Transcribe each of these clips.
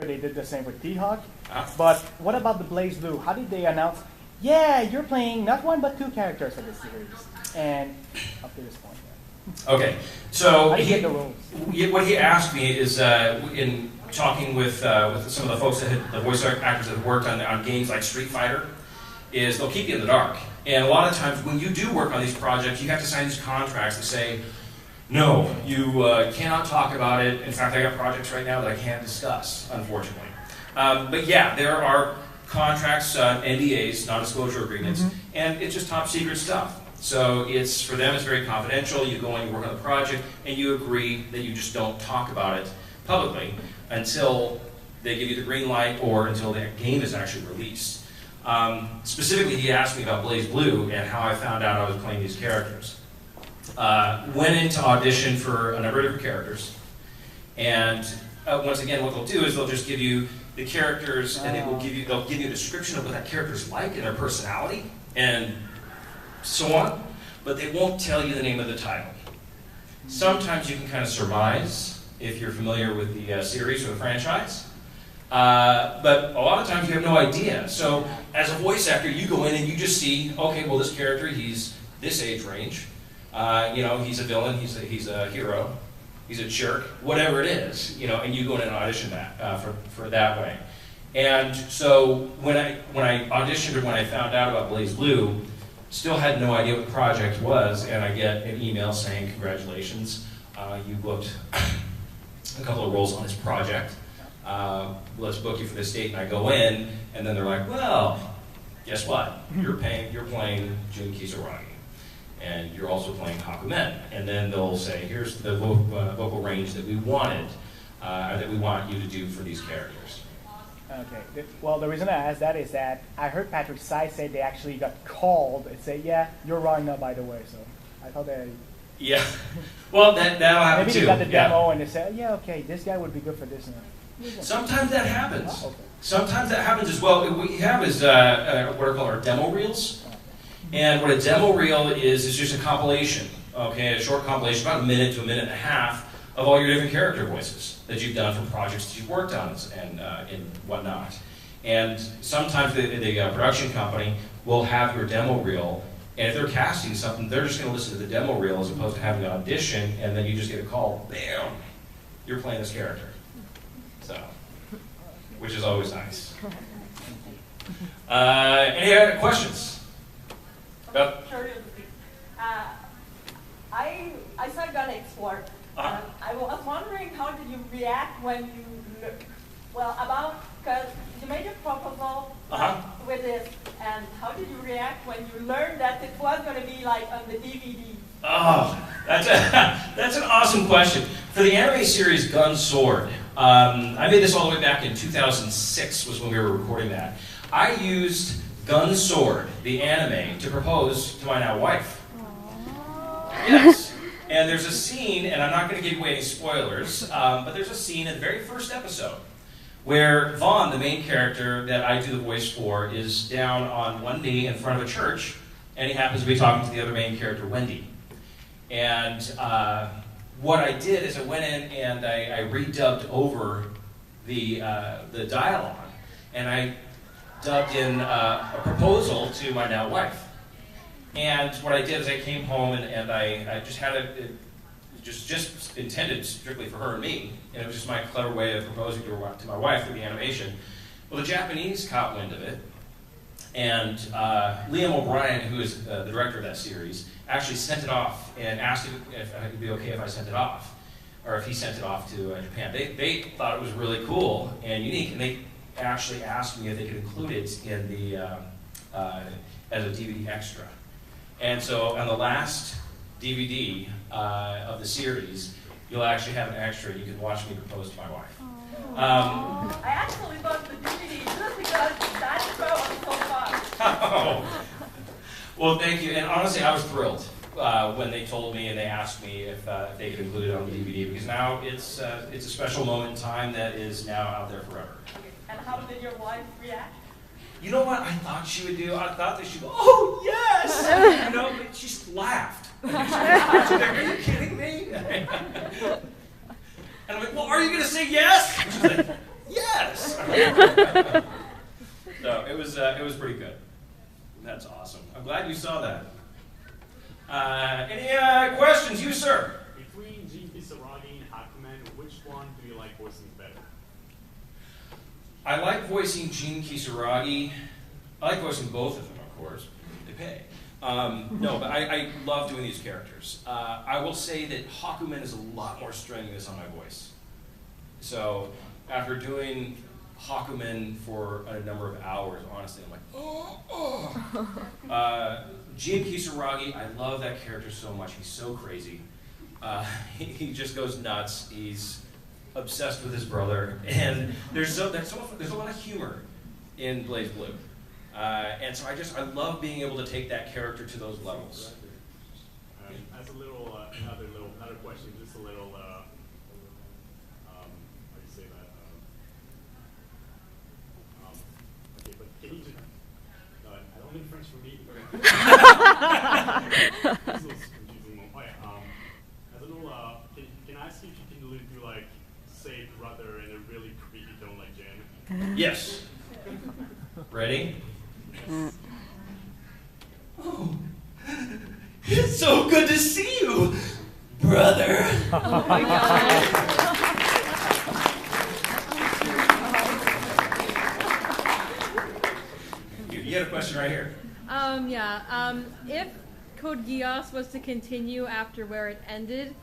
they did the same with T-Hawk. But what about the Blaze Blue? How did they announce, yeah, you're playing not one but two characters of the series? And up to this point. Okay, so how do you get the roles? What he asked me is, in talking with some of the folks the voice actors that have worked on games like Street Fighter, is they'll keep you in the dark. And a lot of times when you do work on these projects, you have to sign these contracts that say, no, you cannot talk about it. In fact, I got projects right now that I can't discuss, unfortunately. But yeah, there are contracts, NDAs, non-disclosure agreements, and it's just top secret stuff. So it's, for them, it's very confidential. You go and you work on the project, and you agree that you just don't talk about it publicly until they give you the green light or until the game is actually released. Specifically, he asked me about Blaze Blue and how I found out I was playing these characters. Went into audition for a number of different characters, and once again, what they'll do is they'll just give you the characters, and they'll give you a description of what that character's like and their personality, and so on, but they won't tell you the name of the title. Sometimes you can kind of surmise if you're familiar with the series or the franchise, but a lot of times you have no idea. So as a voice actor, you go in and you just see, okay, well, this character, he's this age range. He's a villain, he's a hero, he's a jerk, whatever it is, and you go in and audition that for that way. And so when I auditioned or when I found out about Blaze Blue, still had no idea what the project was, and I get an email saying, congratulations, you booked a couple of roles on this project. Let's book you for this date. And I go in, and then they're like, well, guess what? You're playing Jun Kisaragi, and you're also playing Hakumen. And then they'll say, here's the vocal range that we wanted, or that we want you to do for these characters. Okay. Well, the reason I asked that is that I heard Patrick Sy say they actually got called and say, yeah, you're wrong now, by the way. So I thought that. Yeah. Well, that'll happen maybe too. Maybe they got the demo and they said, yeah, okay, this guy would be good for this now. Sometimes that happens. Oh, okay. Sometimes that happens as well. What we have is what are called our demo reels. And what a demo reel is just a compilation, okay, a short compilation, about a minute to a minute and a half, of all your different character voices that you've done for projects that you've worked on and whatnot. And sometimes the production company will have your demo reel, and if they're casting something, they're just going to listen to the demo reel as opposed to having an audition, and then you just get a call, bam, you're playing this character. So, which is always nice. Any other questions? Curiosity. I saw Gun Export. I was wondering how did you react when you, because you made a proposal with this, and how did you react when you learned that it was going to be like on the DVD? Oh, that's an awesome question. For the anime series Gun Sword, I made this all the way back in 2006 was when we were recording that. I used Gun Sword, the anime, to propose to my now wife. Aww. Yes. And there's a scene, and I'm not going to give away any spoilers, but there's a scene in the very first episode where Vaughn, the main character that I do the voice for, is down on one knee in front of a church, and he happens to be talking to the other main character, Wendy. And what I did is I went in and I redubbed over the dialogue, and I dubbed in a proposal to my now wife. And what I did is I came home and I just had it just intended strictly for her and me, and it was just my clever way of proposing to my wife through the animation. Well, the Japanese caught wind of it, and Liam O'Brien, who is the director of that series, actually sent it off and asked if it would be okay if I sent it off, or if he sent it off to Japan. They thought it was really cool and unique, and they actually asked me if they could include it in the as a DVD extra. And so on the last DVD of the series, you'll actually have an extra, and you can watch me propose to my wife. I actually bought the DVD just because that show was so fun. Oh. Well, thank you. And honestly, I was thrilled when they told me and they asked me if they could include it on the DVD, because now it's a special moment in time that is now out there forever. And how did your wife react? You know what I thought she would do? I thought that she'd go, oh, yes! But she just laughed. She's like, are you kidding me? And I'm like, well, are you going to say yes? She's like, Yes! So it was pretty good. That's awesome. I'm glad you saw that. Any questions? You, sir? Between Gene Kisaragi and Hakumen, which one do you like voicing better? I like voicing Gene Kisaragi. I like voicing both of them, of course. They pay. No, but I love doing these characters. I will say that Hakumen is a lot more strenuous on my voice. So after doing Hakumen for a number of hours, honestly, I'm like, oh. Gene Kisaragi, I love that character so much. He's so crazy. He just goes nuts. He's obsessed with his brother, and there's a lot of humor in Blaze Blue, and so I love being able to take that character to those levels. As a little another question, just a little how do you say that? Okay, but can you just I don't mean French for me. This was confusing. Oh yeah. As a little can I ask you if you can do like say brother in a really creepy tone like Jen? Yes. Ready? Oh, it's so good to see you, brother. Oh my God. You had a question right here. If Code Geass was to continue after where it ended,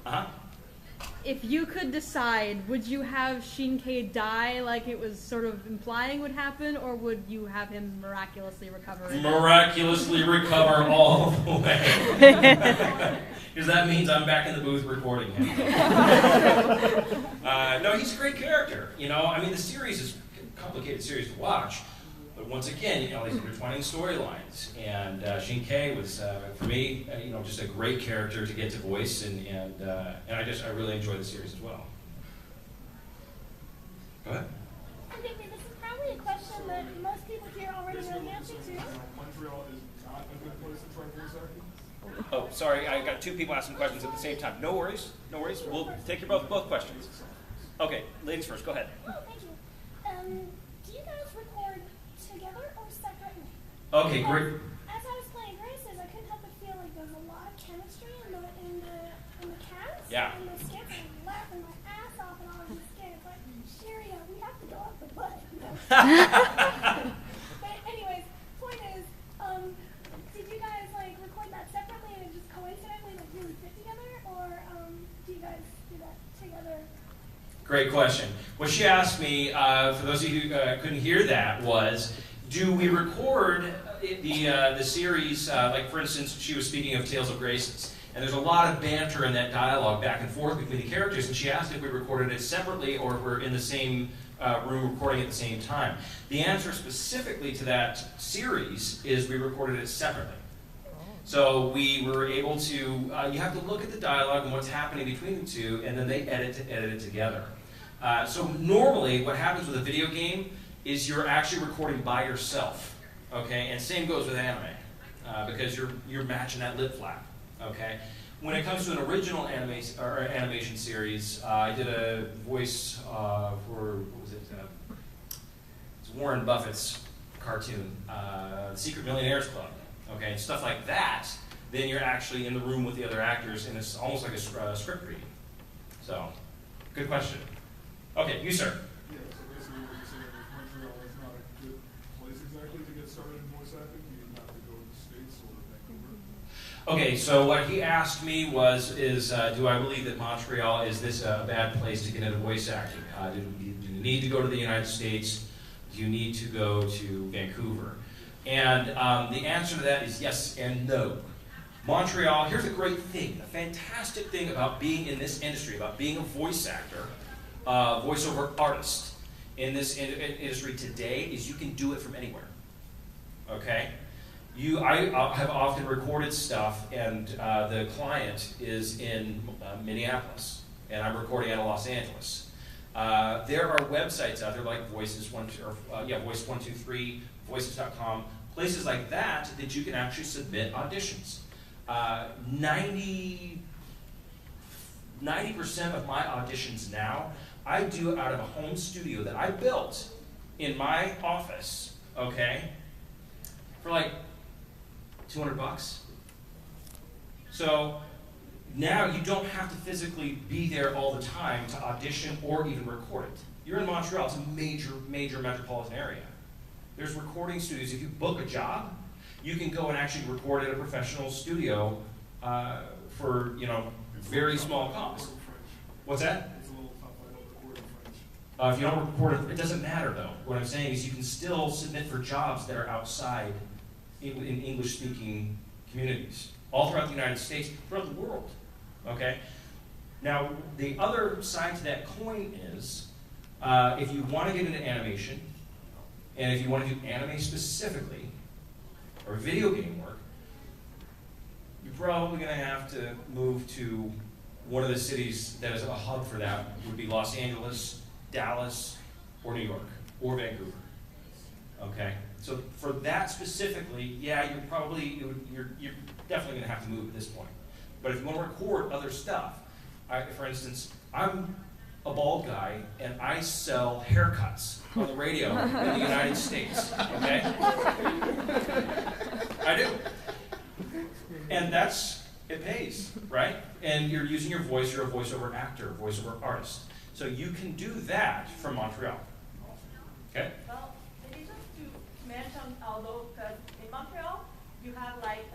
if you could decide, would you have Shin-Kei die like it was sort of implying would happen, or would you have him miraculously recover? Miraculously recover all the way. Because that means I'm back in the booth recording him. No, he's a great character. You know, I mean, the series is a complicated series to watch. But once again, you know, these intertwining storylines, and Shin-Kei was, for me, you know, just a great character to get to voice, and I really enjoy the series as well. Go ahead. I think this is probably a question that most people here already know the answer to. Montreal is not a good place to try voice acting. Oh, sorry, I got two people asking questions at the same time. No worries, no worries. We'll take your both questions. Okay, ladies first. Go ahead. Oh, thank you. Do you guys record together or separately? Okay, great. As I was playing Graces, I couldn't help but feel like there was a lot of chemistry in the cast. Yeah. And the skits, and I'm laughing my ass off and all of the skits. Like, Sherry, we have to go off the butt. But anyways, point is, did you guys like record that separately and it just coincidentally like really fit together, or do you guys do that together? Great question. What she asked me, for those of you who couldn't hear that, was, do we record the series, like for instance, she was speaking of Tales of Graces, and there's a lot of banter in that dialogue back and forth between the characters, and she asked if we recorded it separately or if we're in the same room recording at the same time. The answer specifically to that series is we recorded it separately. So we were able to, you have to look at the dialogue and what's happening between the two, and then they edit it together. So normally what happens with a video game is you're actually recording by yourself, okay? And same goes with anime, because you're matching that lip flap, okay? When it comes to an original animation series, I did a voice for, what was it? It's Warren Buffett's cartoon, The Secret Millionaires Club, okay? And stuff like that, then you're actually in the room with the other actors, and it's almost like a script reading. So, good question. Okay, you, sir. Yeah, so basically what you're saying is Montreal is not a good place exactly to get started in voice acting. You have to go to the States or Vancouver. Okay, so what he asked me was, do I believe that Montreal is this a bad place to get into voice acting? Do you need to go to the United States? Do you need to go to Vancouver? And the answer to that is yes and no. Montreal, here's the great thing, the fantastic thing about being in this industry, about being a voice actor, voiceover artist in this industry today, is you can do it from anywhere. Okay? I have often recorded stuff, and the client is in Minneapolis, and I'm recording out of Los Angeles. There are websites out there like Voice123, Voices.com, places like that that you can actually submit auditions. 90% of my auditions now I do it out of a home studio that I built in my office, okay, for like $200. So now you don't have to physically be there all the time to audition or even record it. You're in Montreal, it's a major, major metropolitan area. There's recording studios. If you book a job, you can go and actually record at a professional studio for, you know, very small cost. What's that? It's a little tough, I don't record in French. If you don't record it, it doesn't matter though. What I'm saying is you can still submit for jobs that are outside in English-speaking communities, all throughout the United States, throughout the world, okay? Now, the other side to that coin is, if you want to get into animation, and if you want to do anime specifically, or video game work, you're probably going to have to move to one of the cities that is a hub for that. Would be Los Angeles, Dallas, or New York, or Vancouver. Okay, so for that specifically, yeah, you're definitely going to have to move at this point. But if you want to record other stuff, for instance, I'm a bald guy and I sell haircuts on the radio in the United States. Okay, I do, and it pays, right? And you're using your voice. You're a voiceover actor, voiceover artist, so you can do that from Montreal. Okay. Well, maybe just to mention, although, because in Montreal, you have like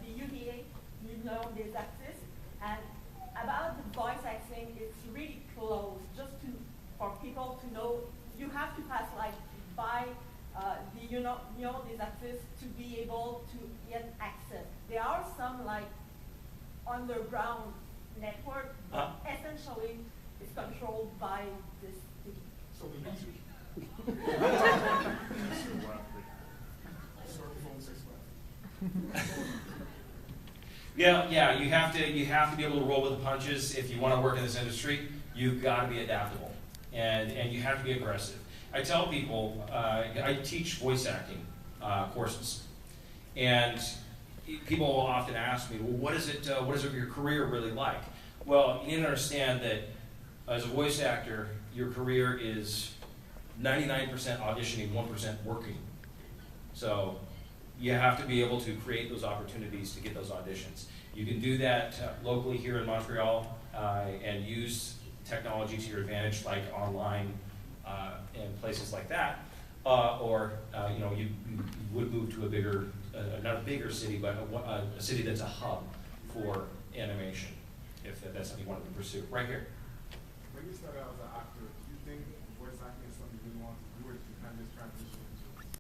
the UDA, Union des Artistes, and about the voice acting, it's really close. Just for people to know, you have to pass like by the Union des Artistes to be able to get access. There are some like underground network, but essentially it's controlled by this city. So the music. Yeah, you have to be able to roll with the punches if you want to work in this industry. You've got to be adaptable, and you have to be aggressive. I tell people, I teach voice acting courses, and people will often ask me, well, what is your career really like? Well, you need to understand that as a voice actor, your career is 99% auditioning, 1% working. So you have to be able to create those opportunities to get those auditions. You can do that locally here in Montreal and use technology to your advantage, like online and places like that. Or you would move to a bigger, not a bigger city, but a city that's a hub for animation, if that's something you wanted to pursue. Right here. When you started out as an actor, do you think voice acting is something you really want to